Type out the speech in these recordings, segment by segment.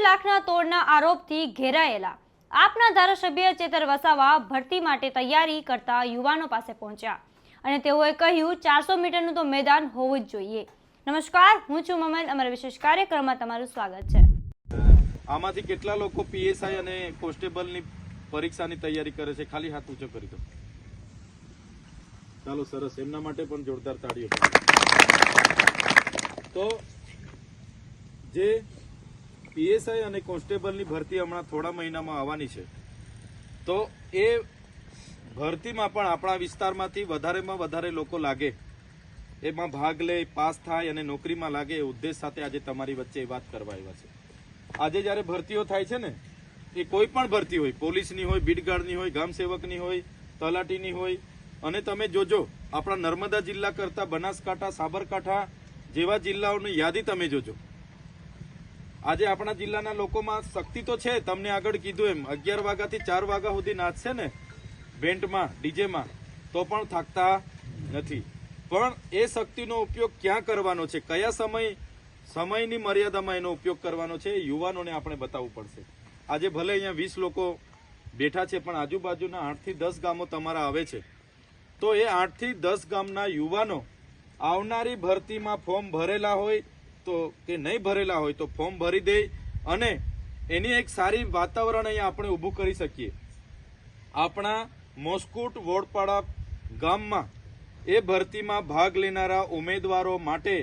લાખના તોડના આરોપથી ઘેરાયેલા આપના ધારાસભ્ય ચેતર વસાવા ભરતી માટે તૈયારી કરતા યુવાનો પાસે પહોંચ્યા અને તેઓએ કહ્યું 400 મીટરનું તો મેદાન હોવું જ જોઈએ। નમસ્કાર, હું છું મમન। અમારા વિશેષ કાર્યક્રમમાં તમારું સ્વાગત છે। આમાંથી કેટલા લોકો પીએસઆઈ અને કોન્સ્ટેબલની પરીક્ષાની તૈયારી કરે છે? ખાલી હાથ ઊંચો કરી દો। ચાલો, સરસ, એમના માટે પણ જોરદાર તાળીઓ। તો જે પીએસઆઈ અને કોન્સ્ટેબલની ભરતી હમણાં થોડા મહિનામાં આવવાની છે, તો એ ભરતીમાં પણ આપણા વિસ્તારમાંથી વધારેમાં વધારે લોકો લાગે, એમાં ભાગ લે, પાસ થાય અને નોકરીમાં લાગે, એ ઉદ્દેશ સાથે આજે તમારી વચ્ચે વાત કરવા આવ્યા છે। આજે જ્યારે ભરતીઓ થાય છે ને, એ કોઈ પણ ભરતી હોય, પોલીસની હોય, બીટગાર્ડની હોય, ગામ સેવકની હોય, તલાટીની હોય, અને તમે જોજો આપણા નર્મદા જિલ્લા કરતા બનાસકાંઠા, સાબરકાંઠા જેવા જિલ્લાઓની યાદી તમે જોજો। આજે આપણા જિલ્લાના લોકોમાં શક્તિ તો છે, તમને આગળ કીધું એમ 11 વાગ્યાથી 4 વાગ્યા સુધી નાચશે ને બેન્ડમાં, ડીજેમાં, તો પણ થાકતા નથી। પણ એ શક્તિનો ઉપયોગ ક્યાં કરવાનો છે, કયા સમયની મર્યાદામાં એનો ઉપયોગ કરવાનો છે, એ યુવાનોને આપણે બતાવવું પડશે। આજે ભલે અહીંયા 20 લોકો બેઠા છે, પણ આજુબાજુના 8 થી 10 ગામો તમારા આવે છે, તો એ 8 થી 10 ગામના યુવાનો આવનારી ભરતીમાં ફોર્મ ભરેલા હોય તો કે નહીં ભરેલા હોય તો ફોર્મ ભરી દે અને એની એક સારી વાતાવરણ અહીંયા આપણે ઊભું કરી શકીએ। આપણા મોસ્કુટ વોડપાડા ગામમાં એ ભરતીમાં ભાગ લેનારા ઉમેદવારો માટે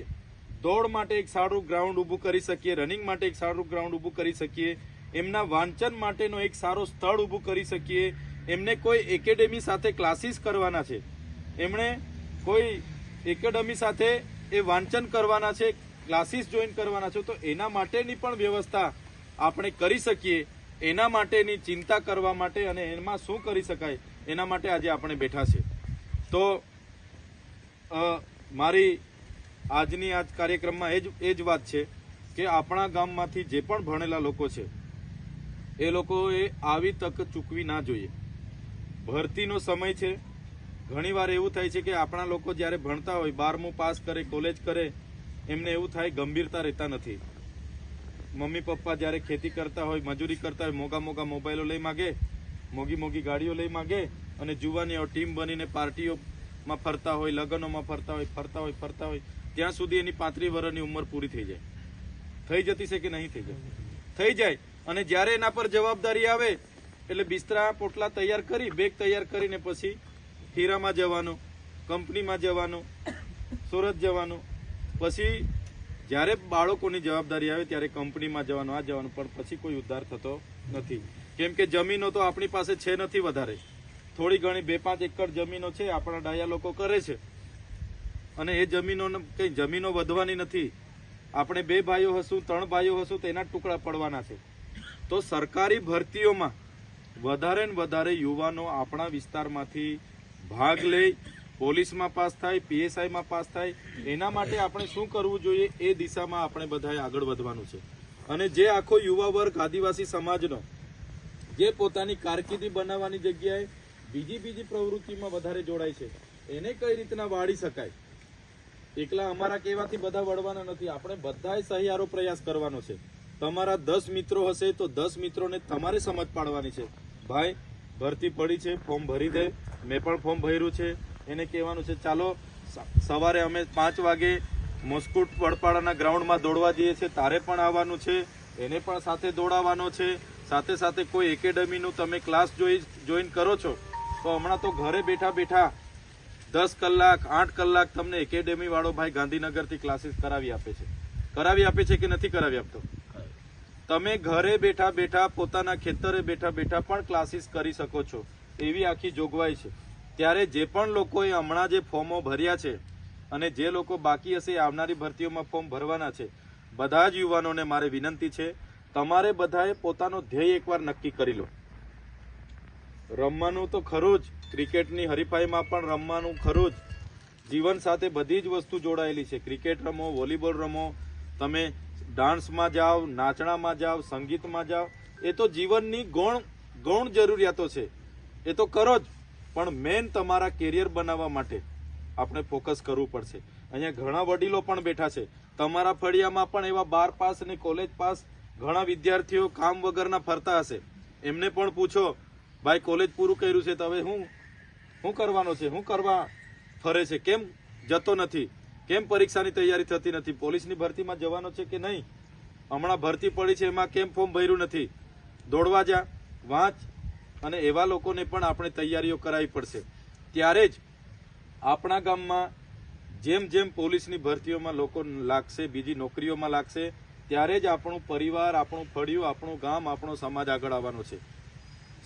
દોડ માટે એક સારું ગ્રાઉન્ડ ઊભું કરી શકીએ, રનિંગ માટે એક સારું ગ્રાઉન્ડ ઊભું કરી શકીએ, એમના વાંચન માટેનો એક સારો સ્થળ ઊભું કરી શકીએ। એમને કોઈ એકેડેમી સાથે ક્લાસીસ કરવાના છે, એમણે કોઈ એકેડેમી સાથે એ વાંચન કરવાના છે, ક્લાસીસ જોઈન કરવાના છે, તો એના માટેની પણ વ્યવસ્થા આપણે કરી શકીએ। એના માટેની ચિંતા કરવા માટે અને એમાં શું કરી શકાય એના માટે આજે આપણે બેઠા છે। તો મારી આજની આજ કાર્યક્રમમાં એ જ વાત છે કે આપણા ગામમાંથી જે પણ ભણેલા લોકો છે એ લોકોએ આવી તક ચૂકવી ના જોઈએ। ભરતીનો સમય છે, ઘણીવાર એવું થાય છે કે આપણા લોકો જ્યારે ભણતા હોય, 12મું પાસ કરે, કોલેજ કરે, એમને એવું થાય ગંભીરતા રહેતા નથી। મમ્મી પપ્પા જ્યારે ખેતી કરતા હોય, મજૂરી કરતા હોય, મોગા મોગા મોબાઈલો લઈ માગે, મોગી મોગી ગાડીઓ લઈ માગે અને જુવાનીઓ ટીમ બનીને પાર્ટીઓમાં ફરતા હોય, લગ્નોમાં ફરતા હોય ત્યાં સુધી એની 35 વર્ષની ઉંમર પૂરી થઈ જાય। થઈ જતી છે કે નહીં થઈ જાય? થઈ જાય। અને જ્યારે એના પર જવાબદારી આવે એટલે બિસ્તરા પોટલા તૈયાર કરી, બેગ તૈયાર કરીને પછી હીરામાં જવાનું, કંપનીમાં જવાનું, સુરત જવાનું, પછી જ્યારે બાળકોની જવાબદારી આવે ત્યારે કંપનીમાં જવાનું, આ જવાનું, પણ પછી કોઈ ઉદ્ધાર થતો નથી। કેમ કે જમીનો તો આપણી પાસે છે નથી વધારે, થોડી ઘણી 2-5 એકર જમીનો છે, આપણા ડાયા લોકો કરે છે, અને એ જમીનો વધવાની નથી। આપણે 2 ભાઈઓ હશું, 3 ભાઈઓ હશું તો એના ટુકડા પડવાના છે। તો સરકારી ભરતીઓમાં વધારે ને વધારે યુવાનો આપણા વિસ્તારમાંથી ભાગ લે, પોલીસમાં પાસ થાય, પીએસઆઈમાં પાસ થાય, એના માટે આપણે શું કરવું જોઈએ એ દિશામાં આપણે બધાએ આગળ વધવાનું છે। અને જે આખો યુવા વર્ગ આદિવાસી સમાજનો જે પોતાની કારકિર્દી બનાવવાની જગ્યાએ બીજી પ્રવૃત્તિમાં વધારે જોડાય છે, એને કઈ રીતના વાળી શકાય, એકલા અમારા કહેવાથી બધા વળવાના નથી, આપણે બધાએ સહિયારો પ્રયાસ કરવાનો છે। તમારા 10 મિત્રો હશે તો 10 મિત્રોને તમારે સમજ પાડવાની છે, ભાઈ ભરતી પડી છે, ફોર્મ ભરી દે, મેં પણ ફોર્મ ભર્યું છે, એને કહેવાનું છે ચાલો સવારે અમે 5 વાગે મોસ્કુટ વડપાડાના ગ્રાઉન્ડમાં દોડવા જઈએ છીએ, તારે પણ આવવાનું છે, એને પણ સાથે દોડાવવાનો છે। સાથે સાથે કોઈ એકેડેમીનું તમે ક્લાસ જોઈન કરો છો તો હમણાં તો ઘરે બેઠા 10 કલાક 8 કલાક તમને એકેડેમી વાળો ભાઈ ગાંધીનગરથી ક્લાસીસ કરાવી આપે છે કે નથી કરાવી આપતો? તમે ઘરે બેઠા પોતાના ખેતરે બેઠા પણ ક્લાસીસ કરી શકો છો, એવી આખી જોગવાઈ છે। ત્યારે જે પણ લોકોએ હમણાં જે ફોર્મો ભર્યા છે અને જે લોકો બાકી હશે આવનારી ભરતીઓમાં ફોર્મ ભરવાના છે, બધા જ યુવાનોને મારે વિનંતી છે, તમારે બધાએ પોતાનો ધ્યેય એકવાર નક્કી કરી લો। રમવાનું તો ખરું જ, ક્રિકેટની હરીફાઈમાં પણ રમવાનું ખરું જ, જીવન સાથે બધી જ વસ્તુ જોડાયેલી છે। ક્રિકેટ રમો, વોલીબોલ રમો, તમે ડાન્સમાં જાઓ, નાચણામાં જાઓ, સંગીતમાં જાઓ, એ તો જીવનની ગૌણ જરૂરિયાતો છે, એ તો કરો જ, પણ મેન તમારા કેરિયર બનાવવા માટે આપણે ફોકસ કરવું પડશે। અહીંયા ઘણા વડીલો પણ બેઠા છે, તમારા ફળિયામાં પણ એવા 12 પાસ અને કોલેજ પાસ ઘણા વિદ્યાર્થીઓ કામ વગરના ફરતા હશે, એમને પણ પૂછો ભાઈ કોલેજ પૂરું કર્યું છે તો હવે શું કરવાનો છે, શું કરવા ફરે છે, કેમ જતો નથી, કેમ પરીક્ષાની તૈયારી થતી નથી, પોલીસની ભરતીમાં જવાનો છે કે નહીં, હમણાં ભરતી પડી છે એમાં કેમ ફોર્મ ભર્યું નથી, દોડવા જા, વાંચ. અને એવા લોકોને પણ આપણે તૈયારીઓ કરાવી પડશે. ત્યારે જ આપણા ગામમાં જેમ જેમ પોલીસની ભરતીઓમાં લોકો લાગશે, બીજી નોકરીઓમાં લાગશે, ત્યારે જ આપણું પરિવાર, આપણું ફળિયું, આપણું ગામ, આપણો સમાજ આગળ આવવાનો છે.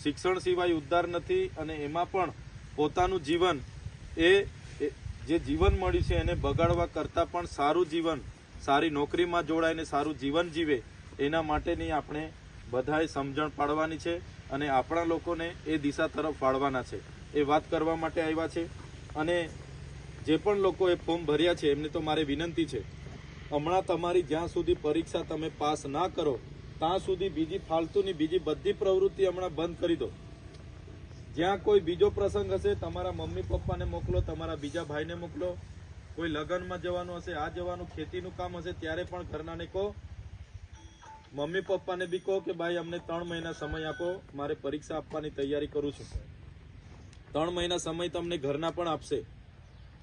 શિક્ષણ સિવાય ઉદ્ધાર નથી. અને એમાં પણ પોતાનું જીવન એ જે જીવન મળ્યું છે એને બગાડવા કરતાં પણ સારું જીવન, સારી નોકરીમાં જોડાઈને સારું જીવન જીવે એના માટેની આપણે બધાએ સમજણ પાડવાની છે અને આપણા લોકોને એ દિશા તરફ વાળવાના છે. એ વાત કરવા માટે આવ્યા છે. અને જે પણ લોકોએ ફોર્મ ભર્યા છે એમને તો મારે વિનંતી છે, હમણાં તમારી જ્યાં સુધી પરીક્ષા તમે પાસ ના કરો ત્યાં સુધી બીજી ફાલતુની બીજી બધી પ્રવૃત્તિ હમણાં બંધ કરી દો. જ્યાં કોઈ બીજો પ્રસંગ હશે, તમારા મમ્મી પપ્પાને મોકલો, તમારા બીજા ભાઈને મોકલો, કોઈ લગ્નમાં જવાનું હશે, આ જવાનું, ખેતીનું કામ હશે, ત્યારે પણ ઘરનાને કહો, મમ્મી પપ્પાને બી કહો કે ભાઈ અમને 3 મહિના સમય આપો, મારે પરીક્ષા આપવાની તૈયારી કરું છું. 3 મહિના સમય તમને ઘરના પણ આપશે.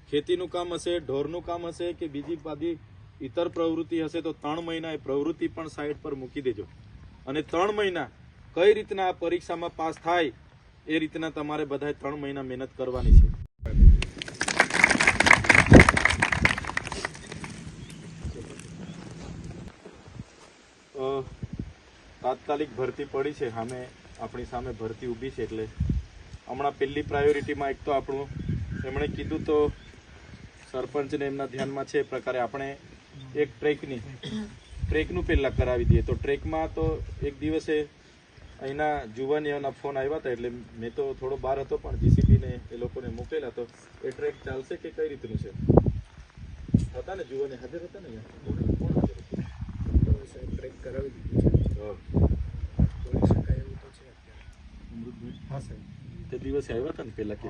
ખેતીનું કામ હશે, ઢોરનું કામ હશે કે બીજી બધી ઇતર પ્રવૃત્તિ હશે તો 3 મહિના એ પ્રવૃત્તિ પણ સાઈડ પર મૂકી દેજો. અને 3 મહિના કઈ રીતના આ પરીક્ષામાં પાસ થાય એ રીતના તમારે બધાએ 3 મહિના મહેનત કરવાની છે. તાત્કાલિક ભરતી પડી છે, સામે આપણી સામે ભરતી ઊભી છે. એટલે હમણાં પહેલી પ્રાયોરિટીમાં એક તો આપણું એમણે કીધું તો સરપંચને એમના ધ્યાનમાં છે એ પ્રકારે આપણે એક ટ્રેકનું પહેલાં કરાવી દઈએ. તો ટ્રેકમાં તો એક દિવસે અહીંના જુવાનીઓના ફોન આવ્યા હતા, એટલે મેં તો થોડો બહાર હતો પણ જીસીબીને એ લોકોને મોકલેલા. તો એ ટ્રેક ચાલશે કે કઈ રીતનું છે? હતા ને જુવાની હાજર હતા ને? કોણ હાજર હતું? ટ્રેક કરાવી દીધું છે. તે દિવસે આવ્યા હતા ને પેલા કે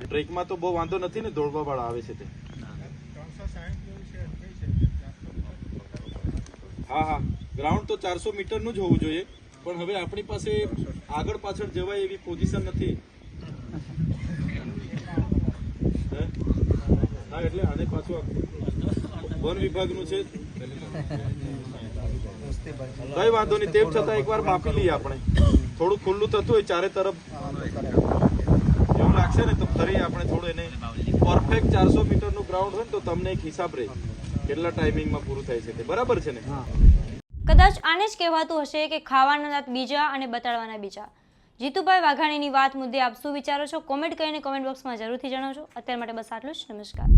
ટ્રેકમાં તો બહુ વાંધો નથી ને, દોડવા વાળા આવે છે તે. હા, ગ્રાઉન્ડ તો 400 મીટરનું જ હોવું જોઈએ, પણ હવે આપણી પાસે આગળ પાછળ જવાય એવી પોઝિશન નથી. હા, એટલે આને પાછું વન વિભાગનું છે. કઈ વાંધો નહીં, તેમ છતાં એકવાર માપી લઈએ આપણે. થોડું ખુલ્લું થતું હોય ચારે તરફ એવું લાગશે ને તો ફરી આપણે થોડું એને પરફેક્ટ 400 મીટરનું ગ્રાઉન્ડ હોય ને તો તમને એક હિસાબ રહે કેટલા ટાઈમિંગમાં પૂરું થાય છે તે. બરાબર છે ને? કદાચ આને જ કહેવાતું હશે કે ખાવાના દાંત બીજા અને બતાડવાના બીજા. જીતુભાઈ વાઘાણીની વાત મુદ્દે આપ શું વિચારો છો? કોમેન્ટ કરીને કોમેન્ટ બોક્સમાં જરૂરથી જણાવજો. અત્યાર માટે બસ આટલું જ. નમસ્કાર.